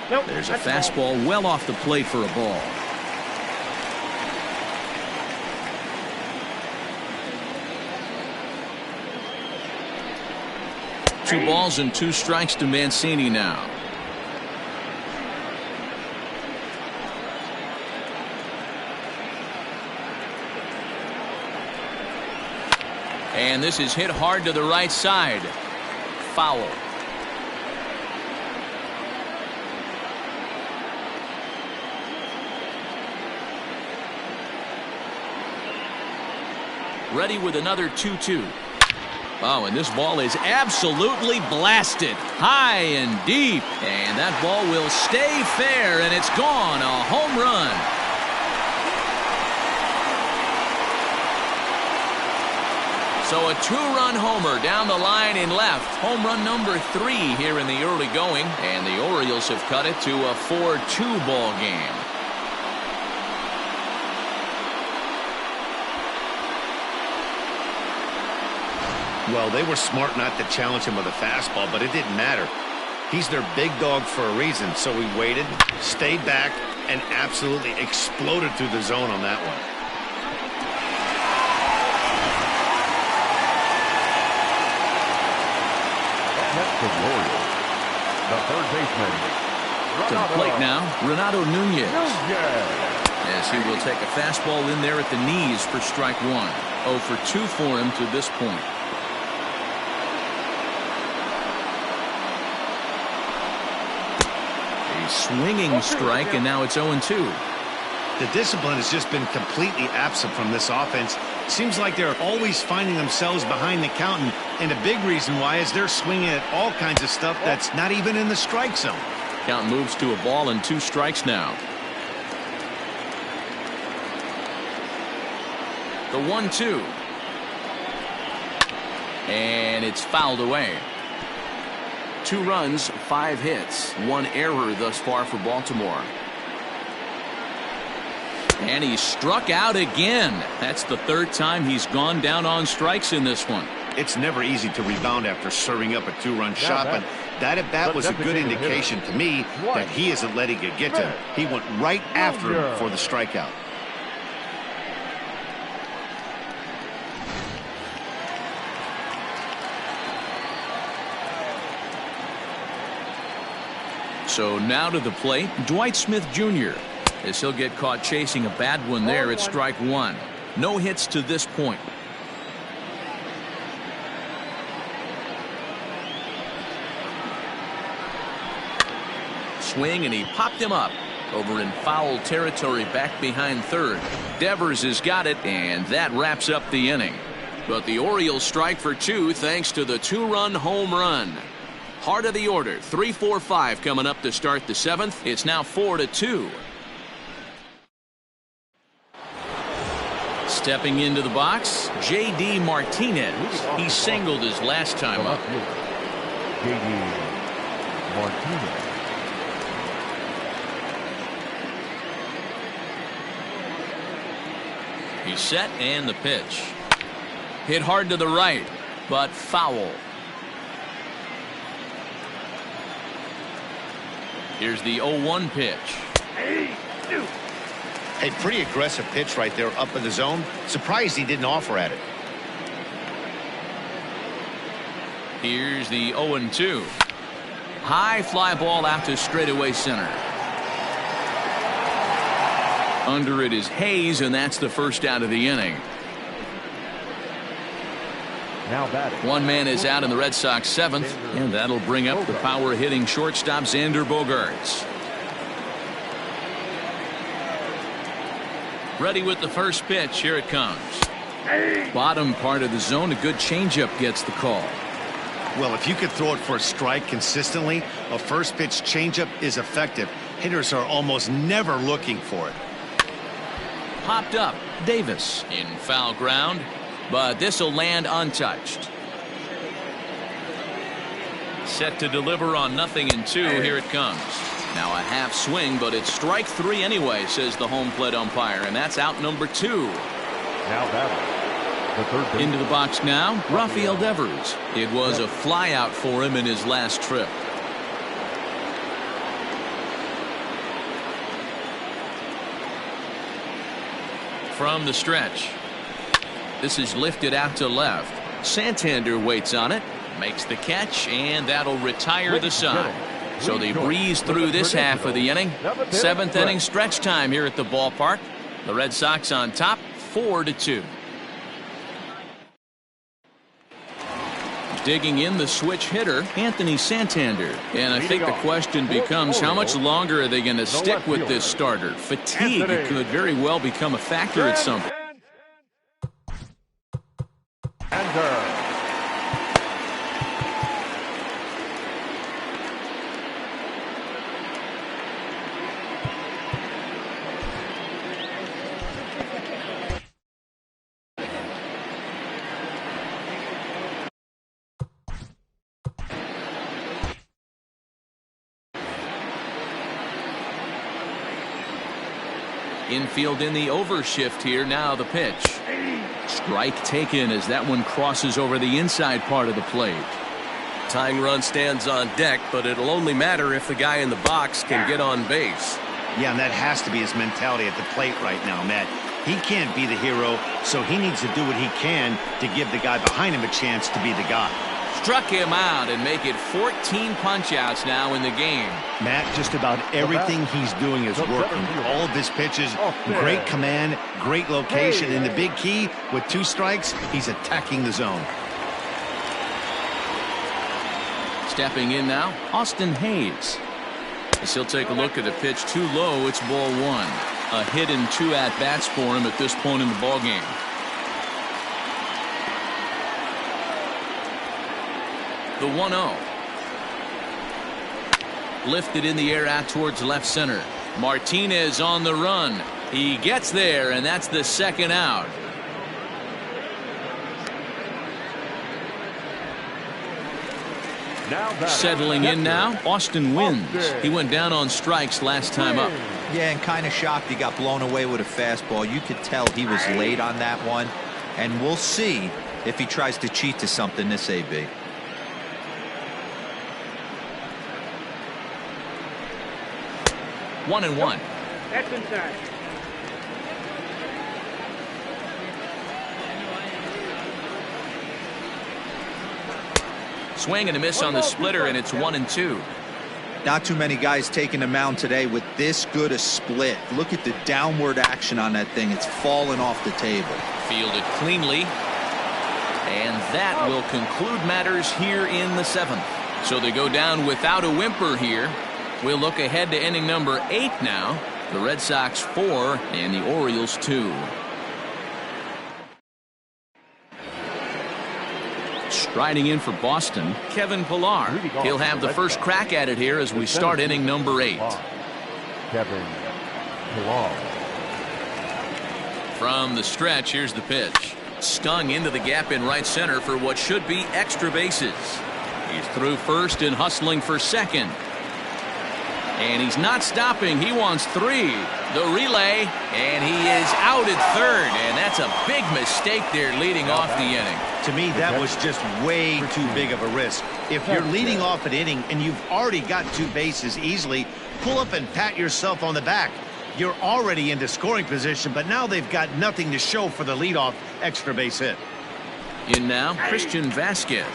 There's a fastball well off the plate for a ball. Two balls and 2 strikes to Mancini now. And this is hit hard to the right side. Foul. Ready with another 2-2. Oh, and this ball is absolutely blasted. High and deep. And that ball will stay fair, and it's gone. A home run. So a 2-run homer down the line in left. Home run number 3 here in the early going. And the Orioles have cut it to a 4-2 ball game. Well, they were smart not to challenge him with a fastball, but it didn't matter. He's their big dog for a reason, so he waited, stayed back, and absolutely exploded through the zone on that one. The Orioles, the third baseman, To the plate now, Renato Nunez. As he will take a fastball in there at the knees for strike 1. 0 for 2 for him to this point. A swinging strike, and now it's 0-2. The discipline has just been completely absent from this offense. Seems like they're always finding themselves behind the count, and a big reason why is they're swinging at all kinds of stuff that's not even in the strike zone. Count moves to a ball and 2 strikes now. The 1-2. And it's fouled away. 2 runs, 5 hits, 1 error thus far for Baltimore. And he struck out again. That's the 3rd time he's gone down on strikes in this one. It's never easy to rebound after serving up a 2-run shot, but that at bat was a good indication to me that he isn't letting it get to him. He went right after him for the strikeout. So now to the plate, Dwight Smith Jr. as he'll get caught chasing a bad one there at strike 1. No hits to this point. Swing, and he popped him up over in foul territory back behind 3rd. Devers has got it, and that wraps up the inning. But the Orioles strike for 2 thanks to the 2-run home run. Heart of the order, 3-4-5 coming up to start the 7th. It's now 4-2. Stepping into the box, J.D. Martinez. He singled his last time up. J.D. Martinez. He's set, and the pitch. Hit hard to the right, but foul. Here's the 0-1 pitch. A pretty aggressive pitch right there up in the zone. Surprised he didn't offer at it. Here's the 0-2. High fly ball out to straightaway center. Under it is Hayes, and that's the first out of the inning. Now batting. One man is out in the Red Sox 7th, and that'll bring up the power hitting shortstop Xander Bogaerts. Ready with the first pitch. Here it comes. Bottom part of the zone. A good changeup gets the call. Well, if you could throw it for a strike consistently, a first pitch changeup is effective. Hitters are almost never looking for it. Popped up. Davis in foul ground, but this will land untouched. Set to deliver on 0-2. Here it comes. Now a half swing, but it's strike 3 anyway, says the home plate umpire, and that's out number 2. Now batting. The third base. Into the box now, Rafael Devers. It was a fly out for him in his last trip. From the stretch. This is lifted out to left. Santander waits on it, makes the catch, and that'll retire the side. So they breeze through this half of the inning. 7th inning stretch time here at the ballpark. The Red Sox on top, 4-2. Digging in the switch hitter, Anthony Santander. And I think the question becomes, how much longer are they going to stick with this starter? Fatigue could very well become a factor at some point. Infield in the overshift here. Now the pitch. Strike taken as that one crosses over the inside part of the plate. Tying run stands on deck, but it'll only matter if the guy in the box can get on base. Yeah, and that has to be his mentality at the plate right now, Matt. He can't be the hero, so he needs to do what he can to give the guy behind him a chance to be the guy. Struck him out and make it 14 punch-outs now in the game. Matt, just about everything he's doing is working. All of his pitches, great command, great location, and the big key, with 2 strikes, he's attacking the zone. Stepping in now, Austin Hayes. As he'll take a look at the pitch too low, it's ball 1. A hit and 2 at-bats for him at this point in the ballgame. The 1-0. Lifted in the air out towards left center. Martinez on the run. He gets there, and that's the 2nd out. Settling in now, Austin Wynns. He went down on strikes last time up. Yeah, and kind of shocked he got blown away with a fastball. You could tell he was late on that one. And we'll see if he tries to cheat to something this AB. One and one. That's inside. Swing and a miss on the splitter, and it's 1-2. Not too many guys taking the mound today with this good a split. Look at the downward action on that thing. It's falling off the table. Fielded cleanly. And that will conclude matters here in the 7th. So they go down without a whimper here. We'll look ahead to inning number 8 now. The Red Sox 4 and the Orioles 2. Striding in for Boston, Kevin Pillar. He'll have the first crack at it here as we start inning number 8. Kevin Pillar. From the stretch, here's the pitch. Stung into the gap in right center for what should be extra bases. He's through first and hustling for second. And he's not stopping. He wants 3. The relay, and he is out at third. And that's a big mistake there leading off the inning. To me, that was just way too big of a risk. If you're leading off an inning and you've already got 2 bases easily, pull up and pat yourself on the back. You're already into scoring position, but now they've got nothing to show for the leadoff extra base hit. In now, Christian Vasquez,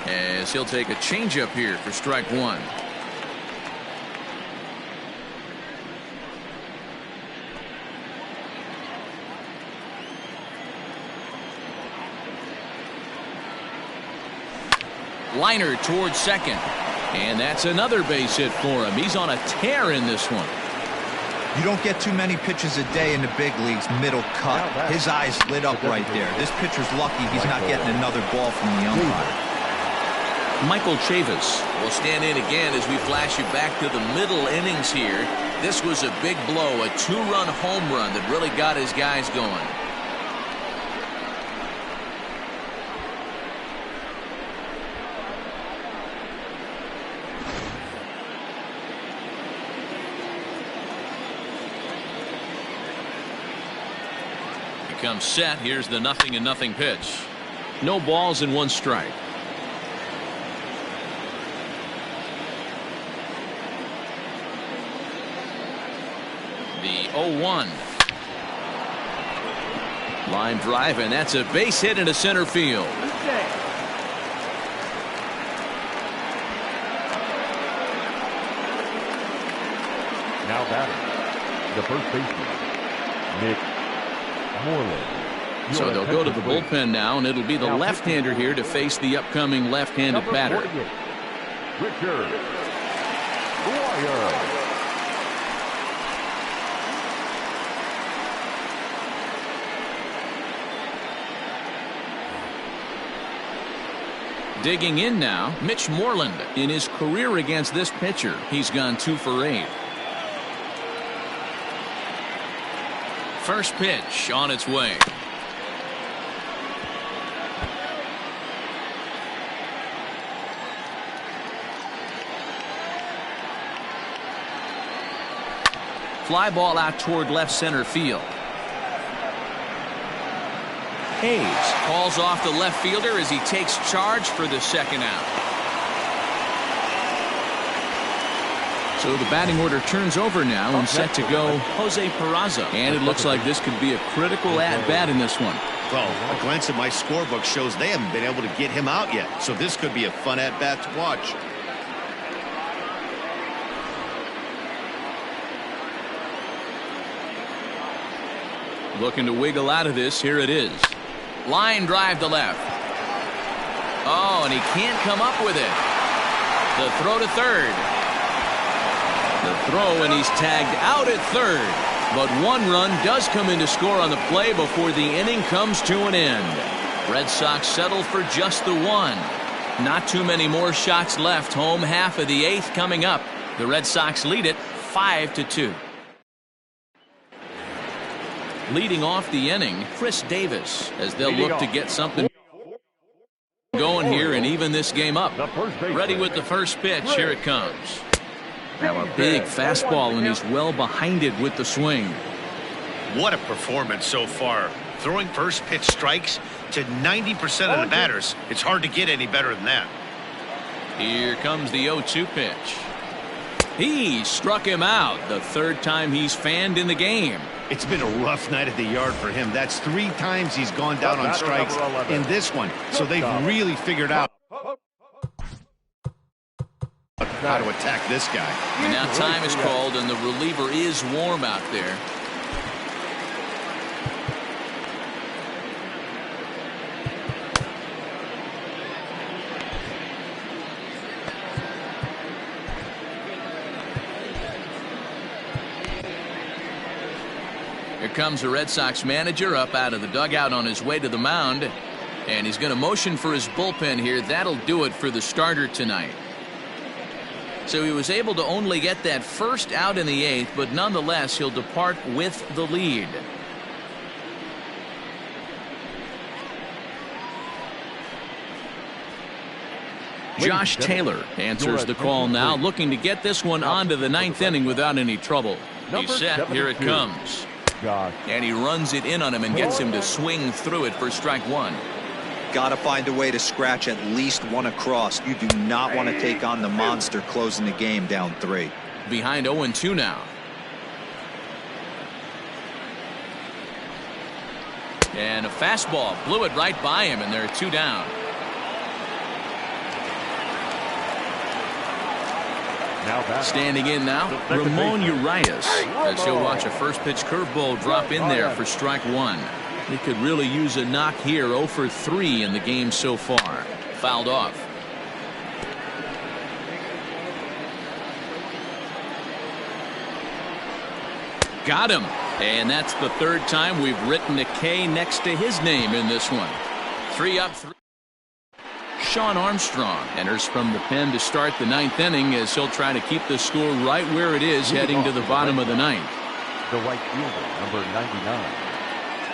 as he'll take a changeup here for strike 1. Liner towards second. And that's another base hit for him. He's on a tear in this one. You don't get too many pitches a day in the big leagues, middle cut. His eyes lit up right there. This pitcher's lucky he's not getting another ball from the umpire. Michael Chavis will stand in again as we flash you back to the middle innings here. This was a big blow, a 2-run home run that really got his guys going. Comes set. Here's the 0-0 pitch. No balls and 1 strike. The 0-1. Line drive, and that's a base hit into center field. Now batting, the first baseman, Nick Moreland. So they'll go to the bullpen now, and it'll be the left-hander here to face the upcoming left-handed batter. Richard Dwyer. Digging in now, Mitch Moreland. In his career against this pitcher, he's gone 2 for 8. First pitch on its way. Fly ball out toward left center field. Hayes calls off the left fielder as he takes charge for the second out. So the batting order turns over now and set to go Jose Peraza. And it looks like this could be a critical at-bat in this one. Well, a glance at my scorebook shows they haven't been able to get him out yet. So this could be a fun at-bat to watch. Looking to wiggle out of this. Here it is. Line drive to left. Oh, and he can't come up with it. The throw to third. The throw, and he's tagged out at third. But 1 run does come in to score on the play before the inning comes to an end. Red Sox settle for just the 1. Not too many more shots left. Home half of the 8th coming up. The Red Sox lead it 5-2. Leading off the inning, Chris Davis, as they'll look to get something. going here and even this game up. The first baseman. Ready with the first pitch. Here it comes. Now a big fastball, and he's well behind it with the swing. What a performance so far. Throwing first pitch strikes to 90% of the batters. It's hard to get any better than that. Here comes the 0-2 pitch. He struck him out, the third time he's fanned in the game. It's been a rough night at the yard for him. That's 3 times he's gone down on strikes in this one. So they've really figured out how to attack this guy. And now time is called, and the reliever is warm out there. Here comes the Red Sox manager up out of the dugout on his way to the mound. And he's going to motion for his bullpen here. That'll do it for the starter tonight. So he was able to only get that first out in the 8th, but nonetheless he'll depart with the lead. Josh Taylor answers the call now, looking to get this one onto the 9th inning without any trouble. He's set. Here it comes. And he runs it in on him and gets him to swing through it for strike 1. Got to find a way to scratch at least one across. You do not want to take on the monster closing the game down 3. Behind 0-2 now. And a fastball blew it right by him, and there are 2 down. Standing in now, Ramon Urias, as he'll watch a first pitch curveball drop in there for strike 1. He could really use a knock here. 0 for 3 in the game so far. Fouled off. Got him. And that's the 3rd time we've written a K next to his name in this one. 3 up, 3. Shawn Armstrong enters from the pen to start the 9th inning as he'll try to keep the score right where it is heading to the bottom of the 9th. The right fielder, number 99.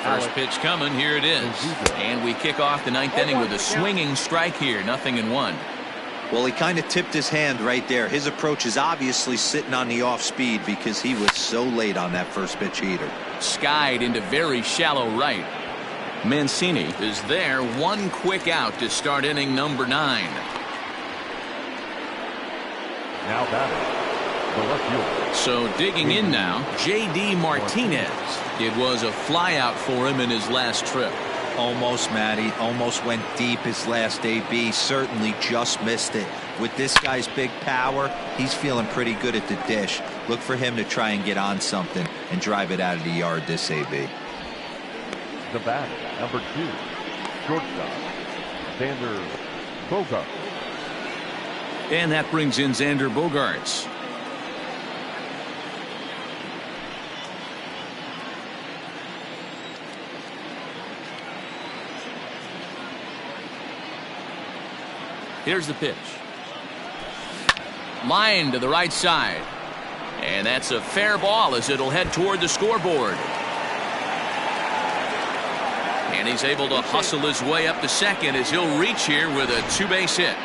First pitch coming. Here it is. And we kick off the 9th inning with a swinging strike here. 0-1. Well, he kind of tipped his hand right there. His approach is obviously sitting on the off speed because he was so late on that first pitch heater. Skied into very shallow right. Mancini is there. 1 quick out to start inning number 9. Now batting, the left fielder. So digging in now, J.D. Martinez. It was a fly out for him in his last trip. Almost, Matty. Almost went deep his last AB. Certainly just missed it. With this guy's big power, he's feeling pretty good at the dish. Look for him to try and get on something and drive it out of the yard this AB. The batter, number 2, shortstop, Xander Bogaerts. And that brings in Xander Bogaerts. Here's the pitch. Line to the right side. And that's a fair ball as it'll head toward the scoreboard. And he's able to hustle his way up to second as he'll reach here with a 2-base hit.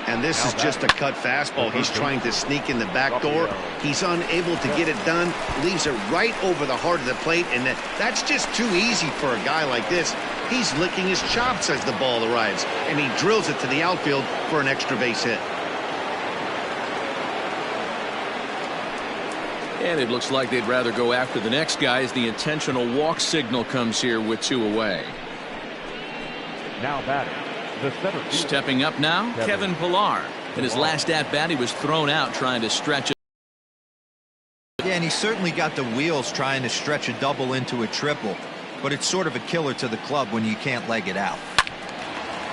And this is just a cut fastball. He's trying to sneak in the back door. He's unable to get it done. Leaves it right over the heart of the plate. And that's just too easy for a guy like this. He's licking his chops as the ball arrives. And he drills it to the outfield for an extra base hit. And it looks like they'd rather go after the next guy as the intentional walk signal comes here with 2 away. Now batting, the center fielder. Stepping up now, Kevin Pillar. In his last at-bat, he was thrown out trying to stretch it. Yeah, and he certainly got the wheels trying to stretch a double into a triple. But it's sort of a killer to the club when you can't leg it out.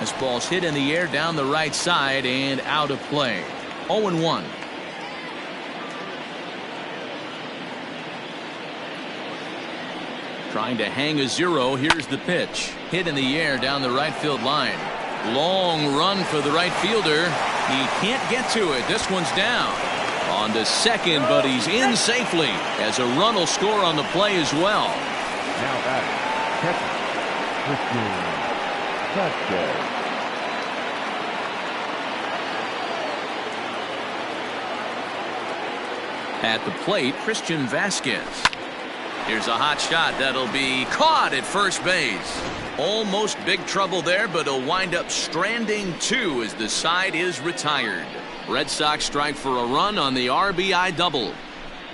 This ball's hit in the air down the right side and out of play. 0-1. Trying to hang a 0. Here's the pitch. Hit in the air down the right field line. Long run for the right fielder. He can't get to it. This one's down. On to second, but he's in safely as a run will score on the play as well. Now batting, catcher, Christian Vasquez. At the plate, Christian Vasquez. Here's a hot shot that'll be caught at first base. Almost big trouble there, but he'll wind up stranding two as the side is retired. Red Sox strike for a run on the RBI double.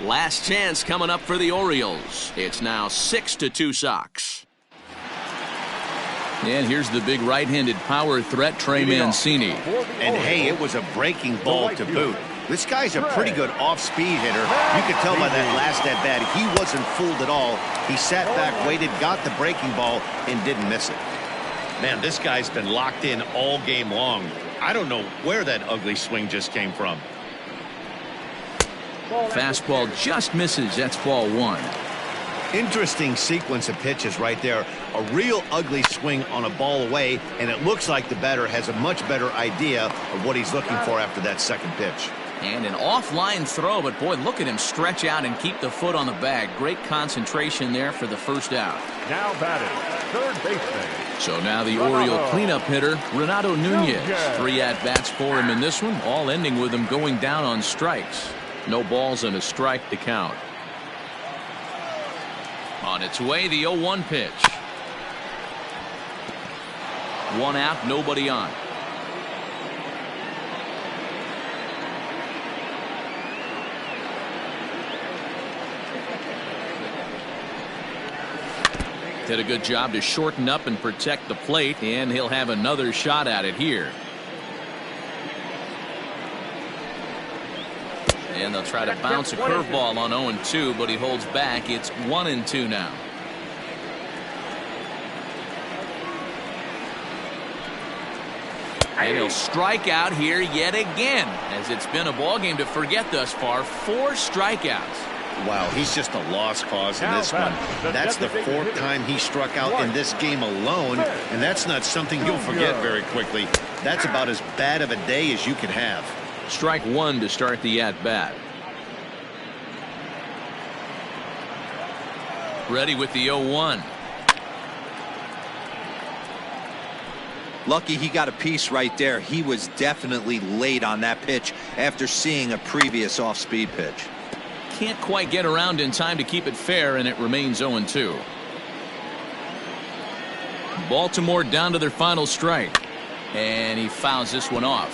Last chance coming up for the Orioles. It's now 6-2 Sox. And here's the big right-handed power threat, Trey Mancini. And hey, it was a breaking ball to boot. This guy's a pretty good off-speed hitter. You could tell by that last at-bat he wasn't fooled at all. He sat back, waited, got the breaking ball, and didn't miss it. Man, this guy's been locked in all game long. I don't know where that ugly swing just came from. Fastball just misses. That's ball one. Interesting sequence of pitches right there. A real ugly swing on a ball away, and it looks like the batter has a much better idea of what he's looking for after that second pitch. And an offline throw, but boy, look at him stretch out and keep the foot on the bag. Great concentration there for the first out. Now batting, third baseman. So now the Oriole cleanup hitter, Renato Nunez. 3 at-bats for him in this one, all ending with him going down on strikes. No balls and a strike to count. On its way, the 0-1 pitch. 1 out, nobody on. Did a good job to shorten up and protect the plate, and he'll have another shot at it here. And they'll try to bounce a curveball on 0-2, but he holds back. It's 1-2 now. And he'll strike out here yet again, as it's been a ball game to forget thus far. 4 strikeouts. Wow, he's just a lost cause in this one. That's the 4th time he struck out in this game alone, and that's not something you'll forget very quickly. That's about as bad of a day as you can have. Strike 1 to start the at-bat. Ready with the 0-1. Lucky he got a piece right there. He was definitely late on that pitch after seeing a previous off-speed pitch. Can't quite get around in time to keep it fair, and it remains 0-2. Baltimore down to their final strike, and he fouls this one off.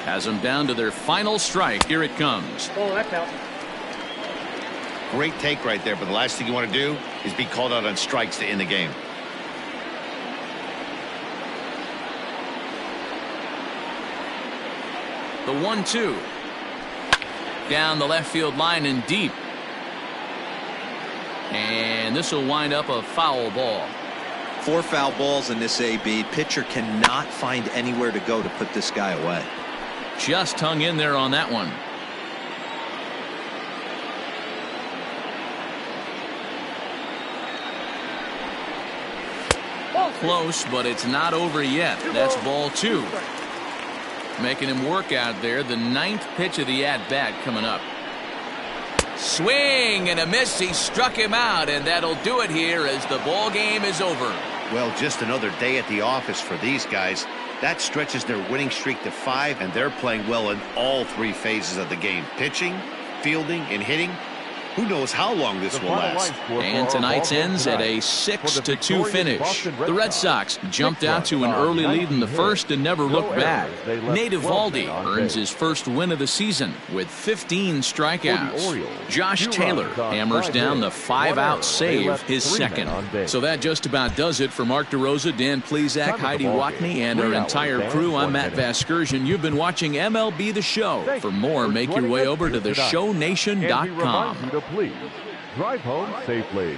Has them down to their final strike. Here it comes. Oh, that's out. Great take right there, but the last thing you want to do is be called out on strikes to end the game. The 1-2. Down the left field line and deep. And this will wind up a foul ball. 4 foul balls in this AB. Pitcher cannot find anywhere to go to put this guy away. Just hung in there on that one. Close, but it's not over yet. That's ball 2. Making him work out there. The 9th pitch of the at-bat coming up. Swing and a miss. He struck him out, and that'll do it here as the ball game is over. Well, just another day at the office for these guys. That stretches their winning streak to 5, and they're playing well in all 3 phases of the game. Pitching, fielding, and hitting. Who knows how long this will last. And tonight's ends at a 6-2 finish. The Red Sox jumped out to an early lead in the first and never looked back. Nate Eovaldi earns his first win of the season with 15 strikeouts. Josh Taylor hammers down the 5-out save, his second. So that just about does it for Mark DeRosa, Dan Plesac, Heidi Watney, and our entire crew. I'm Matt Vasgersian. You've been watching MLB The Show. For more, make your way over to theshownation.com. Please drive home safely.